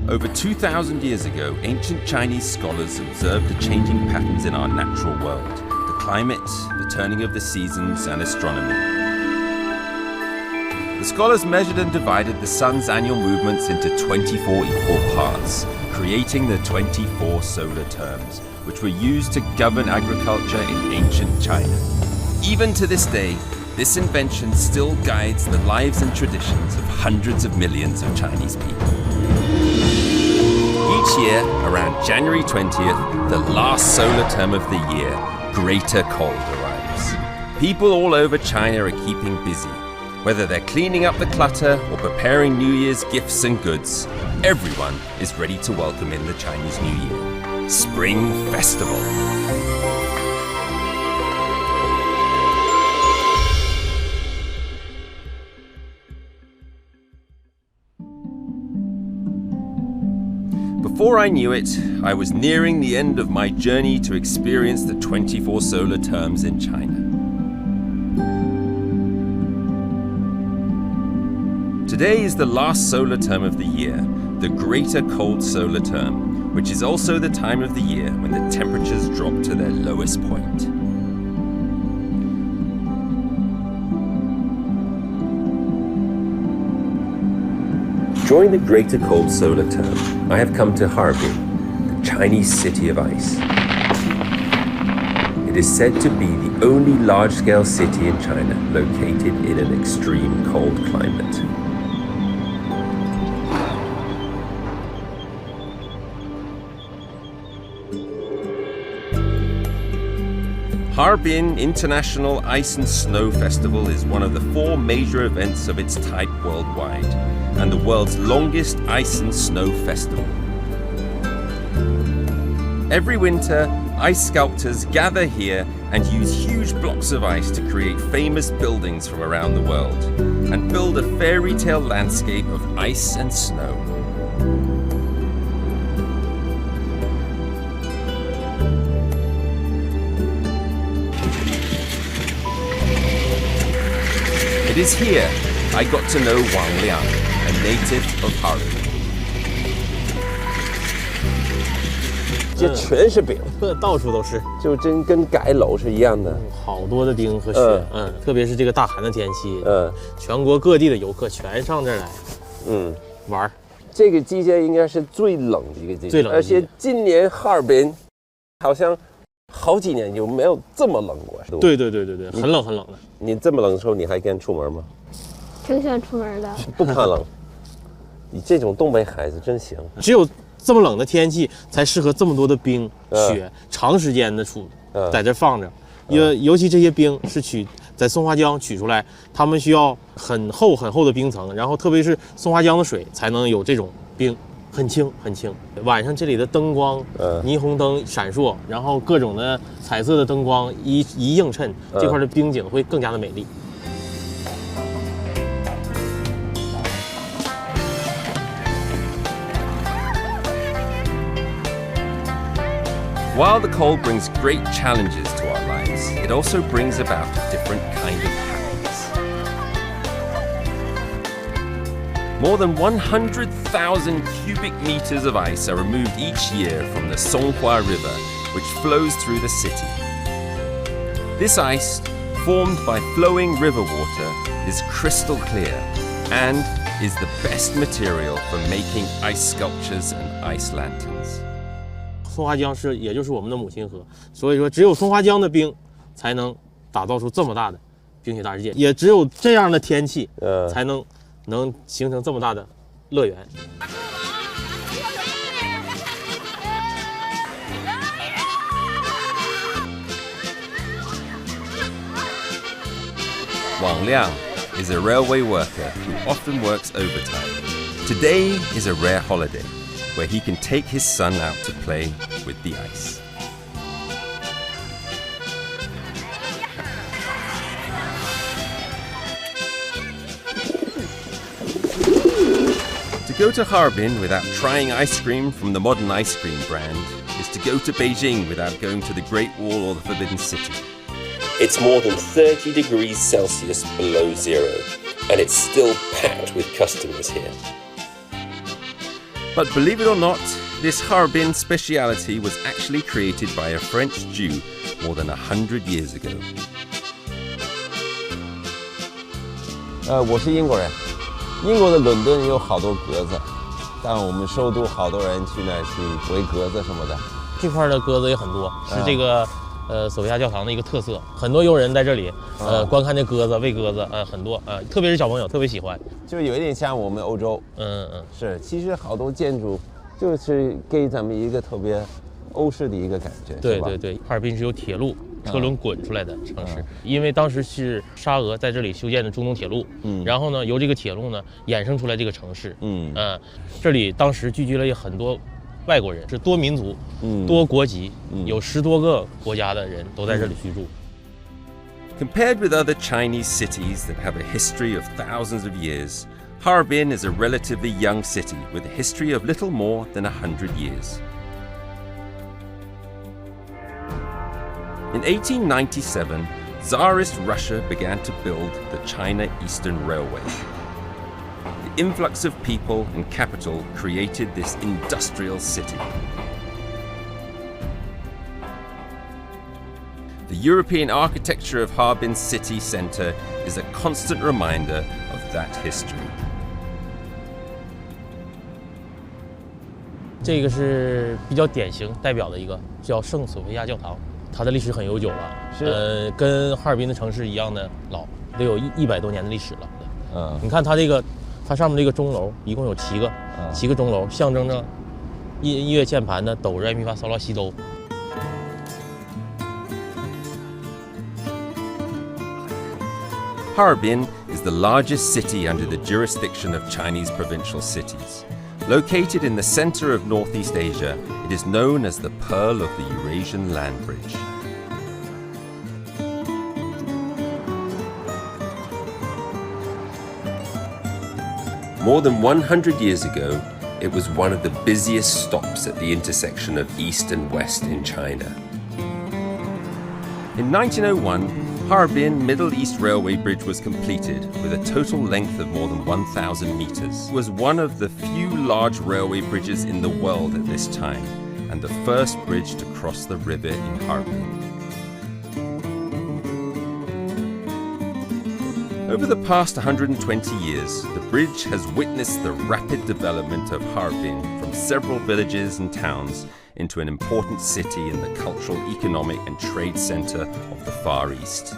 Over 2,000 years ago, ancient Chinese scholars observed the changing patterns in our natural world, the climate, the turning of the seasons, and astronomy. The scholars measured and divided the sun's annual movements into 24 equal parts, creating the 24 solar terms, which were used to govern agriculture in ancient China. Even to this day, this invention still guides the lives and traditions of hundreds of millions of Chinese people. Each year, around January 20th, the last solar term of the year, Greater Cold arrives. People all over China are keeping busy. Whether they're cleaning up the clutter or preparing New Year's gifts and goods, everyone is ready to welcome in the Chinese New Year. Spring Festival. Before I knew it, I was nearing the end of my journey to experience the 24 solar terms in China. Today is the last solar term of the year, the Greater Cold Solar Term, which is also the time of the year when the temperatures drop to their lowest point. During the Greater Cold Solar Term, I have come to Harbin, the Chinese city of ice. It is said to be the only large-scale city in China located in an extreme cold climate. Harbin International Ice and Snow Festival is one of the 4 major events of its type worldwide, and the world's longest ice and snow festival. Every winter, ice sculptors gather here and use huge blocks of ice to create famous buildings from around the world, and build a fairy tale landscape of ice and snow. It is here I got to know Wang Liang, a native of Harbin. 这全是冰，到处都是，就真跟盖楼是一样的。好多的冰和雪，特别是这个大寒的天气，全国各地的游客全上这儿来，玩。这个季节应该是最冷的一个季节，最冷的季节。而且今年哈尔滨好像好几年就没有这么冷过，是吧？对，很冷很冷的。你这么冷的时候，你还敢出门吗？挺喜欢出门的，不怕冷。你这种东北孩子真行。只有这么冷的天气才适合这么多的冰雪长时间的在这放着，尤其这些冰是在松花江取出来，他们需要很厚很厚的冰层，然后特别是松花江的水才能有这种冰，很轻很轻。晚上这里的灯光，霓虹灯闪烁，然后各种的彩色的灯光一映衬，这块的冰景会更加的美丽。While the cold brings great challenges to our lives, it also brings about a different kind of happiness. More than 100,000 cubic meters of ice are removed each year from the Songhua River, which flows through the city. This ice, formed by flowing river water, is crystal clear and is the best material for making ice sculptures and ice lanterns. 松花江也就是我们的母亲河，所以说只有松花江的冰才能打造出这么大的冰雪大世界，也只有这样的天气，才能形成这么大的乐园。Wang Liang is a railway worker who often works overtime. Today is a rare holiday, where he can take his son out to play with the ice. To go to Harbin without trying ice cream from the modern ice cream brand is to go to Beijing without going to the Great Wall or the Forbidden City. It's more than 30 degrees Celsius below zero, and it's still packed with customers here. But believe it or not, this Harbin speciality was actually created by a French Jew more than 100 years ago. 我是英国人，英国的伦敦有好多鸽子，但我们首都好多人去那儿去喂鸽子什么的。这块的鸽子也很多，是这个索菲亚教堂的一个特色。很多游人在这里观看这鸽子、喂鸽子，很多特别是小朋友特别喜欢。就有一点像我们欧洲，是，其实好多建筑就是给咱们一个特别欧式的一个感觉。对对对，哈尔滨是有铁路。车轮滚出来的城市，因为当时是沙俄在这里修建的中东铁路，然后呢，由这个铁路呢衍生出来这个城市，这里当时聚集了很多外国人，是多民族、多国籍，有10多个国家的人都在这里居住。Compared with other Chinese cities that have a history of thousands of years, Harbin is a relatively young city with a history of little more than 100 years. In 1897, Tsarist Russia began to build the China Eastern Railway. The influx of people and capital created this industrial city. The European architecture of Harbin's city centre is a constant reminder of that history. 这个是比较典型代表的一个叫圣索菲亚教堂。它的历史很悠久了，跟哈尔滨的城市一样的老，得有100多年的历史了。你看它这个，它上面这个钟楼一共有7个钟楼，象征着音乐键盘的哆来咪发嗦拉西哆。Harbin is the largest city under the jurisdiction of Chinese provincial cities. Located in the center of Northeast Asia, it is known as the Pearl of the Eurasian Land Bridge. More than 100 years ago, it was one of the busiest stops at the intersection of East and West in China. In 1901, Harbin Middle East Railway Bridge was completed with a total length of more than 1,000 meters. It was one of the few large railway bridges in the world at this time and the first bridge to cross the river in Harbin. Over the past 120 years, the bridge has witnessed the rapid development of Harbin from several villages and towns into an important city in the cultural, economic and trade center of the Far East.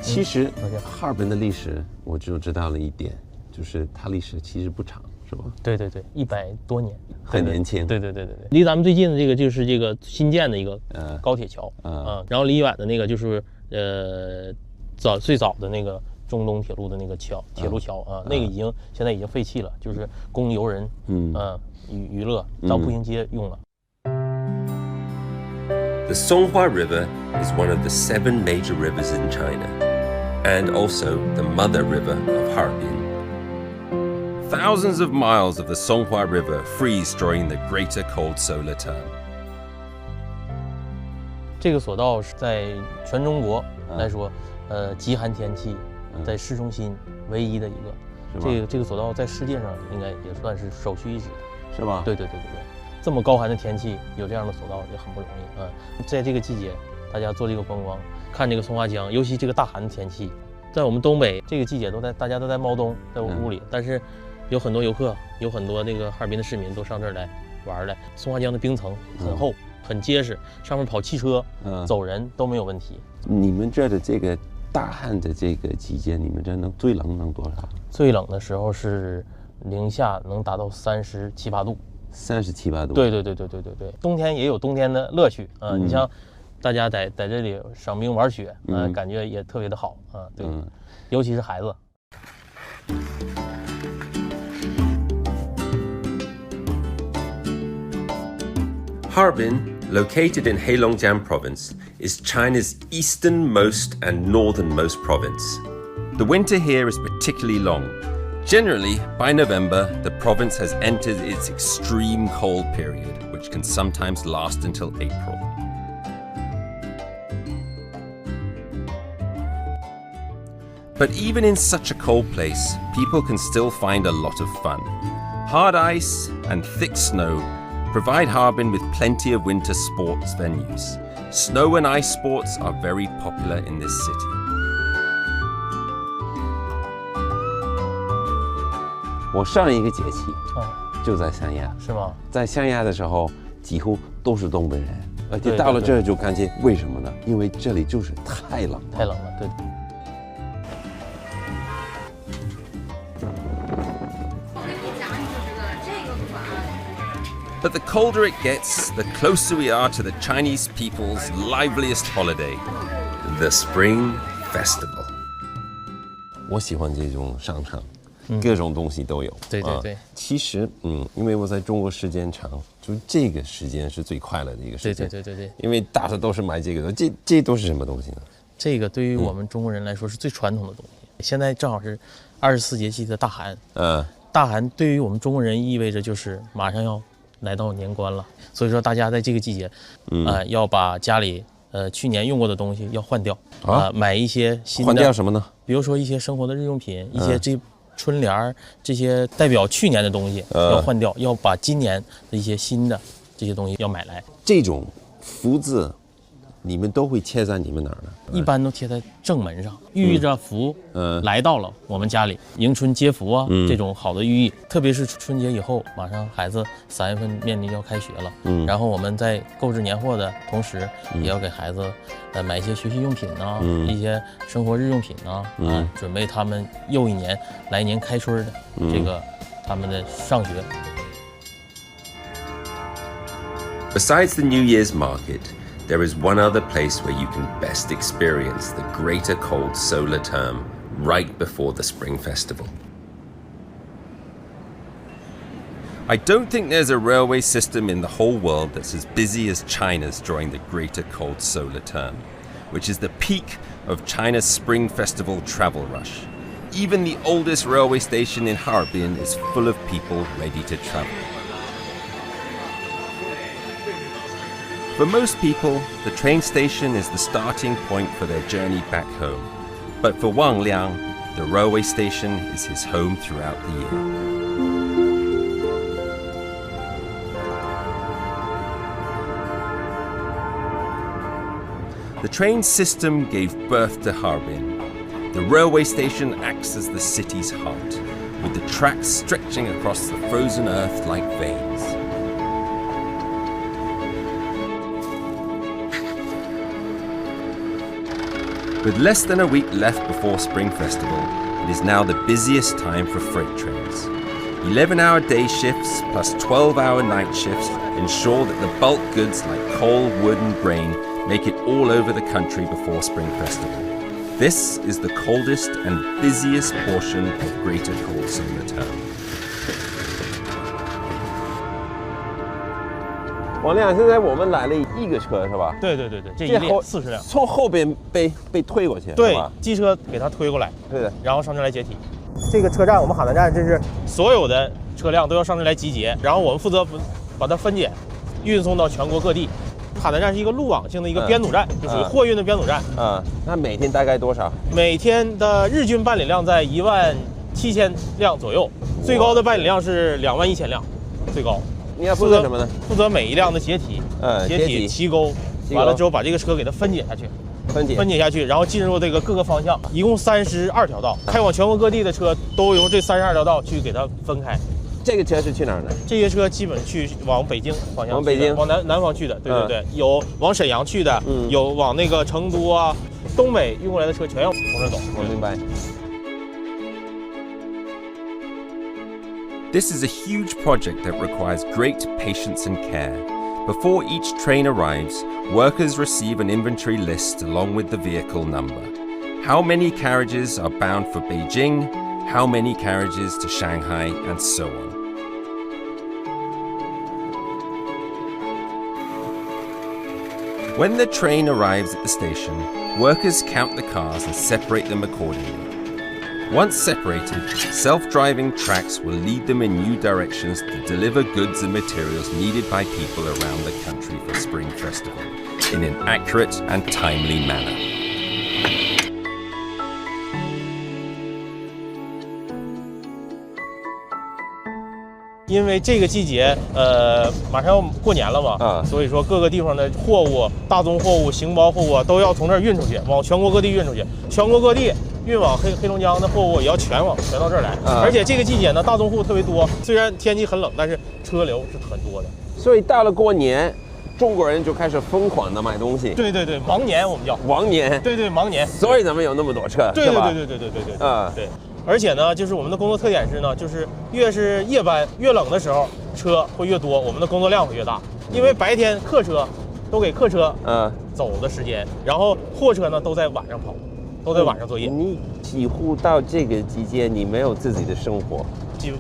其实哈尔滨的历史我就知道了一点，就是它历史其实不长，是吧？对对对，100多年，很年轻。对对对对对，离咱们最近的这个就是这个新建的一个高铁桥，然后离远的那个就是最早的那个中东铁路的那个铁路桥啊，那个现在已经废弃了，就是供游人娱乐当步行街用了。The Songhua River is one of the 7 major rivers in China, and also the mother river of Harbin. Thousands of miles of the Songhua River freeze during the greater cold solar term. 这个索道是在全中国来说，极寒天气在市中心唯一的一个。这个索道在世界上应该也算是首屈一指的，是吧？对对对对对，这么高寒的天气有这样的索道也很不容易啊。在这个季节，大家做这个观光，看这个松花江，尤其这个大寒的天气，在我们东北这个季节大家都在猫冬，在屋里，但是有很多游客，有很多那个哈尔滨的市民都上这儿来玩来。松花江的冰层很厚，很结实，上面跑汽车、走人都没有问题。你们这儿的这个大旱的这个季节，你们这最冷能多少？最冷的时候是零下能达到37、8度。37、8度。对对对对对对对，冬天也有冬天的乐趣啊！你像大家在这里赏冰玩雪，感觉也特别的好啊。对，尤其是孩子。Harbin, located in Heilongjiang Province, is China's easternmost and northernmost province. The winter here is particularly long. Generally, by November, the province has entered its extreme cold period, which can sometimes last until April. But even in such a cold place, people can still find a lot of fun. Hard ice and thick snow provide Harbin with plenty of winter sports venues. Snow and ice sports are very popular in this city. 我上一个节气就在三亚，是吗？在三亚的时候几乎都是东北人，而且到了这儿就感觉为什么呢？因为这里就是太冷了，太冷了，对。But the colder it gets, the closer we are to the Chinese people's liveliest holiday, the Spring Festival. 我喜欢这种商场，各种东西都有。对对对。其实，因为我在中国时间长，就这个时间是最快乐的一个时间。对。因为大家都是买这个的，这都是什么东西呢？这个对于我们中国人来说是最传统的东西。现在正好是24节气的大寒。大寒对于我们中国人意味着就是马上要来到年关了，所以说大家在这个季节，要把家里去年用过的东西要换掉买一些新的。换掉什么呢？比如说一些生活的日用品，一些这春联这些代表去年的东西要换掉，要把今年的一些新的这些东西要买来。这种福字，你们都会贴在你们哪儿呢？一般都贴在正门上，寓意着福来到了我们家里，迎春接福啊，这种好的寓意。特别是春节以后，马上孩子3月份面临要开学了，然后我们在购置年货的同时，也要给孩子买一些学习用品啊，一些生活日用品啊，准备他们又一年来年开春的这个他们的上学。Besides the New Year's market, there is one other place where you can best experience the greater cold solar term right before the Spring Festival. I don't think there's a railway system in the whole world that's as busy as China's during the greater cold solar term, which is the peak of China's Spring Festival travel rush. Even the oldest railway station in Harbin is full of people ready to travel. For most people, the train station is the starting point for their journey back home. But for Wang Liang, the railway station is his home throughout the year. The train system gave birth to Harbin. The railway station acts as the city's heart, with the tracks stretching across the frozen earth like veins. With less than a week left before Spring Festival, it is now the busiest time for freight trains. 11-hour day shifts plus 12-hour night shifts ensure that the bulk goods like coal, wood and grain make it all over the country before Spring Festival. This is the coldest and busiest portion of Greater Cold Solar Term. 王亮，现在我们来了一个车是吧？对，这一列40辆，从后边被推过去，对，机车给它推过来，对的，然后上这来解体。这个车站，我们海南站，这是所有的车辆都要上这来集结，然后我们负责把它分解，运送到全国各地。海南站是一个路网性的一个编组站，就属于货运的编组站。那每天大概多少？每天的日均办理量在17000辆左右，最高的办理量是21000辆，最高。你要负责什么呢？负责每一辆的解体，解体齐钩，完了之后把这个车给它分解下去，分解下去，然后进入这个各个方向，一共32条道，开往全国各地的车都由这32条道去给它分开。这个车是去哪儿呢？这些车基本往北京方向，往南方去的，对，有往沈阳去的，有往那个成都啊、东北运过来的车全要从这走。我明白。This is a huge project that requires great patience and care. Before each train arrives, workers receive an inventory list along with the vehicle number. How many carriages are bound for Beijing, how many carriages to Shanghai, and so on. When the train arrives at the station, workers count the cars and separate them accordingly. Once separated, self-driving tracks will lead them in new directions to deliver goods and materials needed by people around the country for Spring Festival in an accurate and timely manner. 因为这个季节，马上要过年了嘛，所以说各个地方的货物、大宗货物、行包货物都要从这儿运出去，往全国各地运出去。全国各地运往黑龙江的货物也要全到这儿来。而且这个季节呢，大宗货物特别多，虽然天气很冷，但是车流是很多的。所以到了过年，中国人就开始疯狂的买东西。对，忙年我们叫王年。对，忙年。所以咱们有那么多车，对。对。而且呢，就是我们的工作特点是呢，就是越是夜班越冷的时候，车会越多，我们的工作量会越大。因为白天客车都给客车走的时间，然后货车呢都在晚上跑，都在晚上作业。你几乎到这个季节，你没有自己的生活，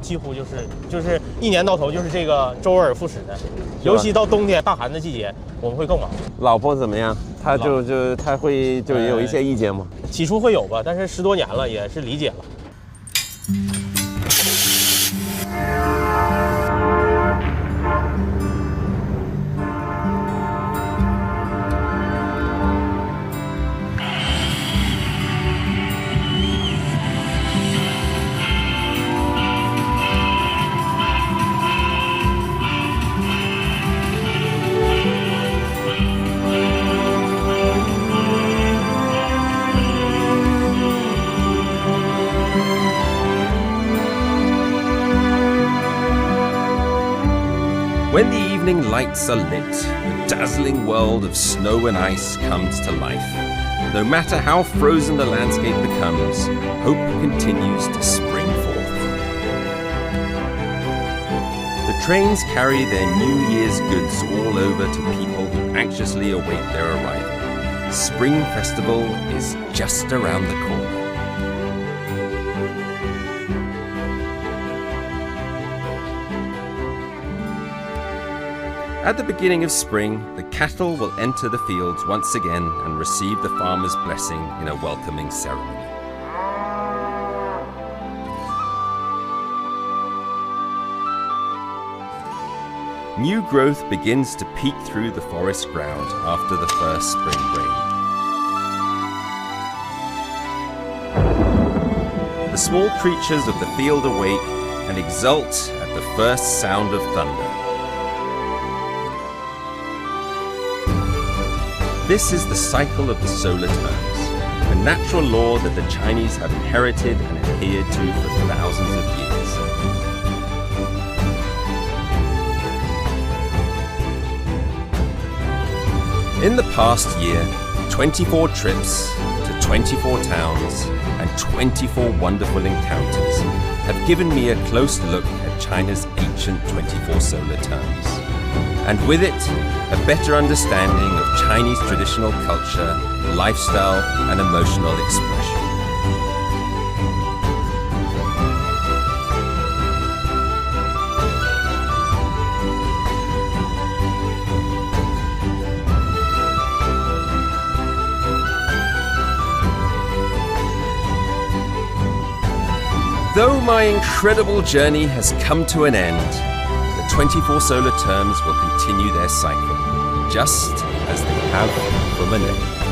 几乎就是一年到头就是这个周而复始的，尤其到冬天大寒的季节，我们会更忙。老婆怎么样？她她会有一些意见吗？起初会有吧，但是10多年了，也是理解了。When the evening lights are lit, the dazzling world of snow and ice comes to life. No matter how frozen the landscape becomes, hope continues to spring forth. The trains carry their New Year's goods all over to people who anxiously await their arrival. Spring Festival is just around the corner. At the beginning of spring, the cattle will enter the fields once again and receive the farmer's blessing in a welcoming ceremony. New growth begins to peek through the forest ground after the first spring rain. The small creatures of the field awake and exult at the first sound of thunder. This is the cycle of the solar terms, a natural law that the Chinese have inherited and adhered to for thousands of years. In the past year, 24 trips to 24 towns and 24 wonderful encounters have given me a close look at China's ancient 24 solar terms. And with it, a better understanding of Chinese traditional culture, lifestyle, and emotional expression. Though my incredible journey has come to an end, 24 solar terms will continue their cycle, just as they have for millennia.